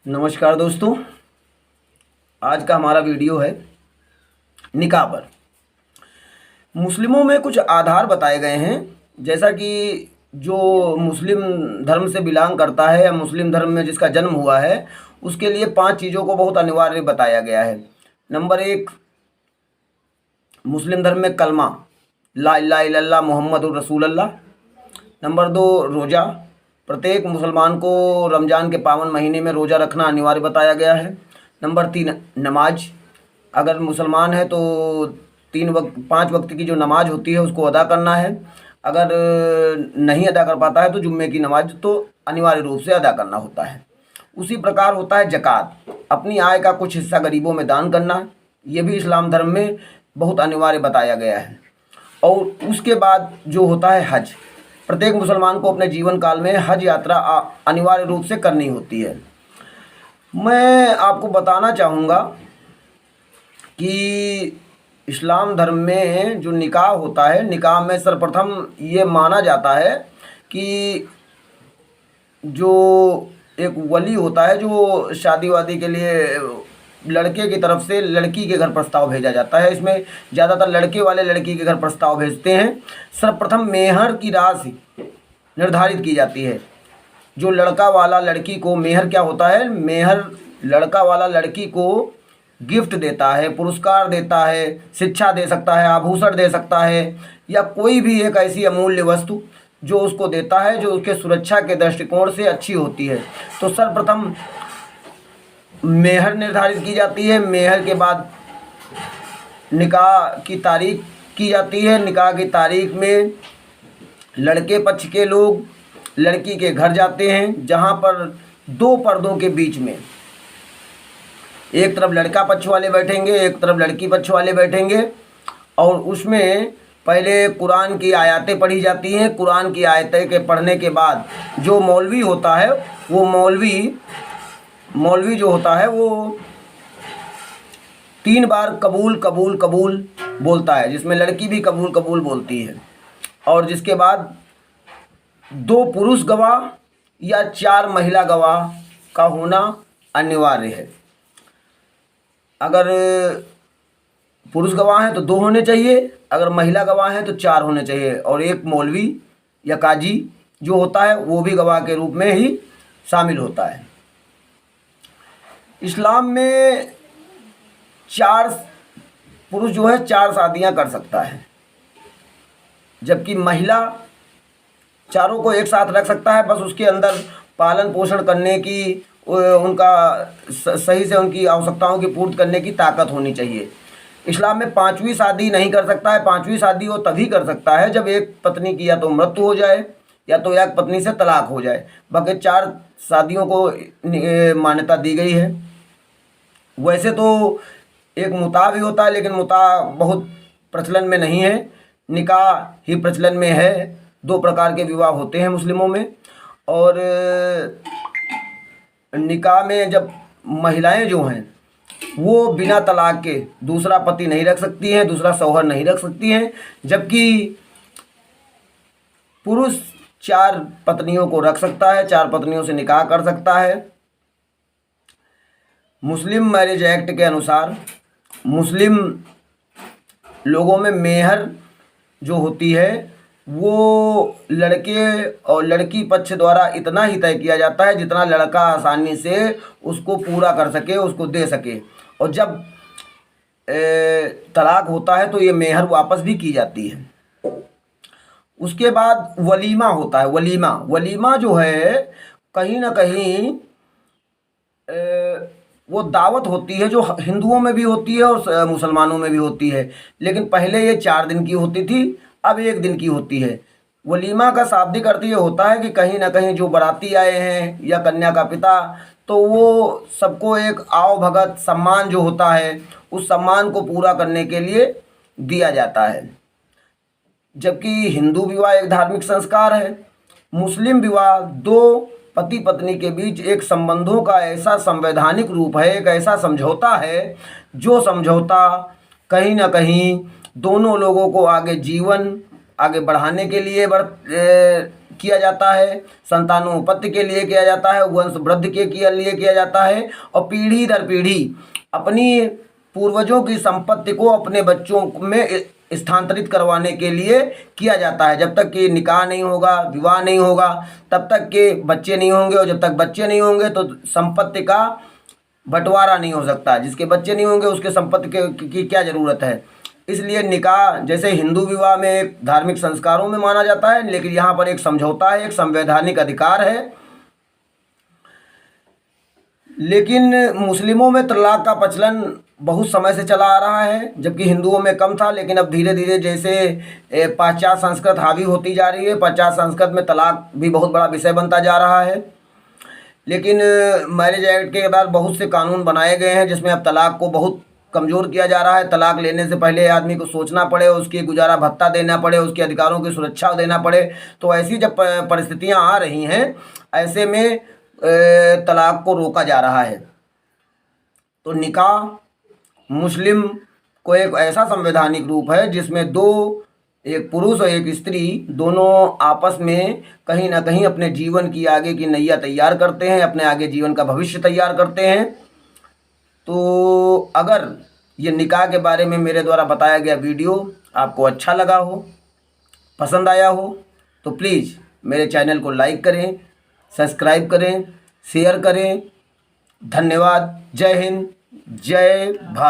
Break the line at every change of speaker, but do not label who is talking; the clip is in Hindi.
नमस्कार दोस्तों। आज का हमारा वीडियो है निकाह पर। मुस्लिमों में कुछ आधार बताए गए हैं, जैसा कि जो मुस्लिम धर्म से बिलोंग करता है या मुस्लिम धर्म में जिसका जन्म हुआ है उसके लिए 5 चीज़ों को बहुत अनिवार्य बताया गया है। नंबर 1, मुस्लिम धर्म में कलमा ला इलाहा इल्लल्लाह मुहम्मदुर रसूलुल्लाह। नंबर 2, रोज़ा। प्रत्येक मुसलमान को रमज़ान के पावन महीने में रोज़ा रखना अनिवार्य बताया गया है। नंबर 3, नमाज। अगर मुसलमान है तो 5 वक्त की जो नमाज होती है उसको अदा करना है। अगर नहीं अदा कर पाता है तो जुम्मे की नमाज तो अनिवार्य रूप से अदा करना होता है। उसी प्रकार होता है ज़कात, अपनी आय का कुछ हिस्सा गरीबों में दान करना। ये भी इस्लाम धर्म में बहुत अनिवार्य बताया गया है। और उसके बाद जो होता है हज, प्रत्येक मुसलमान को अपने जीवन काल में हज यात्रा अनिवार्य रूप से करनी होती है। मैं आपको बताना चाहूँगा कि इस्लाम धर्म में जो निकाह होता है, निकाह में सर्वप्रथम ये माना जाता है कि जो एक वली होता है, जो शादी वादी के लिए लड़के की तरफ से लड़की के घर प्रस्ताव भेजा जाता है। इसमें ज़्यादातर लड़के वाले लड़की के घर प्रस्ताव भेजते हैं। सर्वप्रथम मेहर की राशि निर्धारित की जाती है। जो लड़का वाला लड़की को मेहर क्या होता है, मेहर लड़का वाला लड़की को गिफ्ट देता है, पुरस्कार देता है, शिक्षा दे सकता है, आभूषण दे सकता है, या कोई भी एक ऐसी अमूल्य वस्तु जो उसको देता है जो उसके सुरक्षा के दृष्टिकोण से अच्छी होती है। तो सर्वप्रथम मेहर निर्धारित की जाती है। मेहर के बाद निकाह की तारीख की जाती है। निकाह की तारीख में लड़के पक्ष के लोग लड़की के घर जाते हैं, जहाँ पर 2 पर्दों के बीच में एक तरफ लड़का पक्ष वाले बैठेंगे, एक तरफ लड़की पक्ष वाले बैठेंगे, और उसमें पहले कुरान की आयतें पढ़ी जाती हैं। कुरान की आयतें के पढ़ने के बाद जो मौलवी होता है वो मौलवी जो होता है वो 3 बार कबूल कबूल कबूल बोलता है, जिसमें लड़की भी कबूल कबूल बोलती है। और जिसके बाद 2 पुरुष गवाह या 4 महिला गवाह का होना अनिवार्य है। अगर पुरुष गवाह हैं तो 2 होने चाहिए, अगर महिला गवाह हैं तो 4 होने चाहिए, और एक मौलवी या काजी जो होता है वो भी गवाह के रूप में ही शामिल होता है। इस्लाम में 4 पुरुष जो है 4 शादियां कर सकता है, जबकि महिला चारों को एक साथ रख सकता है। बस उसके अंदर पालन पोषण करने की, उनका सही से उनकी आवश्यकताओं की पूर्ति करने की ताकत होनी चाहिए। इस्लाम में 5वीं शादी नहीं कर सकता है। 5वीं शादी वो तभी कर सकता है जब एक पत्नी की या तो मृत्यु हो जाए या तो एक पत्नी से तलाक हो जाए। बाकी 4 शादियों को मान्यता दी गई है। वैसे तो एक मुता भी होता है, लेकिन मुता बहुत प्रचलन में नहीं है, निकाह ही प्रचलन में है। 2 प्रकार के विवाह होते हैं मुस्लिमों में। और निकाह में जब महिलाएं जो हैं वो बिना तलाक के दूसरा पति नहीं रख सकती हैं, दूसरा शौहर नहीं रख सकती हैं, जबकि पुरुष 4 पत्नियों को रख सकता है, 4 पत्नियों से निकाह कर सकता है। मुस्लिम मैरिज एक्ट के अनुसार मुस्लिम लोगों में मेहर जो होती है वो लड़के और लड़की पक्ष द्वारा इतना ही तय किया जाता है जितना लड़का आसानी से उसको पूरा कर सके, उसको दे सके। और जब तलाक होता है तो ये मेहर वापस भी की जाती है। उसके बाद वलीमा होता है। वलीमा जो है कहीं ना कहीं वो दावत होती है, जो हिंदुओं में भी होती है और मुसलमानों में भी होती है। लेकिन पहले ये 4 दिन की होती थी, अब 1 दिन की होती है। वलीमा का शाब्दिक अर्थ ये होता है कि कहीं ना कहीं जो बाराती आए हैं या कन्या का पिता, तो वो सबको एक आओ भगत सम्मान जो होता है उस सम्मान को पूरा करने के लिए दिया जाता है। जबकि हिंदू विवाह एक धार्मिक संस्कार है, मुस्लिम विवाह 2 पति पत्नी के बीच एक संबंधों का ऐसा संवैधानिक रूप है, एक ऐसा समझौता है जो समझौता कहीं ना कहीं दोनों लोगों को आगे जीवन आगे बढ़ाने के लिए किया जाता है, संतानोत्पत्ति के लिए किया जाता है, वंश वृद्धि के लिए किया जाता है, और पीढ़ी दर पीढ़ी अपनी पूर्वजों की संपत्ति को अपने बच्चों में स्थानांतरित करवाने के लिए किया जाता है। जब तक कि निकाह नहीं होगा, विवाह नहीं होगा, तब तक के बच्चे नहीं होंगे, और जब तक बच्चे नहीं होंगे तो संपत्ति का बंटवारा नहीं हो सकता। जिसके बच्चे नहीं होंगे उसके संपत्ति की क्या ज़रूरत है। इसलिए निकाह जैसे हिंदू विवाह में एक धार्मिक संस्कारों में माना जाता है, लेकिन यहाँ पर एक समझौता है, एक संवैधानिक अधिकार है। लेकिन मुस्लिमों में तलाक का प्रचलन बहुत समय से चला आ रहा है, जबकि हिंदुओं में कम था। लेकिन अब धीरे धीरे जैसे पाश्चात्य संस्कृति हावी होती जा रही है, पाश्चात्य संस्कृति में तलाक भी बहुत बड़ा विषय बनता जा रहा है। लेकिन मैरिज एक्ट के बाद बहुत से कानून बनाए गए हैं जिसमें अब तलाक को बहुत कमज़ोर किया जा रहा है। तलाक लेने से पहले आदमी को सोचना पड़े, उसकी गुजारा भत्ता देना पड़े, उसके अधिकारों की सुरक्षा देना पड़े। तो ऐसी जब परिस्थितियां आ रही हैं, ऐसे में तलाक को रोका जा रहा है। तो निकाह मुस्लिम को एक ऐसा संवैधानिक रूप है जिसमें दो, एक पुरुष और एक स्त्री, दोनों आपस में कहीं ना कहीं अपने जीवन की आगे की नैया तैयार करते हैं, अपने आगे जीवन का भविष्य तैयार करते हैं। तो अगर ये निकाह के बारे में मेरे द्वारा बताया गया वीडियो आपको अच्छा लगा हो, पसंद आया हो, तो प्लीज़ मेरे चैनल को लाइक करें, सब्सक्राइब करें, शेयर करें। धन्यवाद। जय हिंद, जय भारत।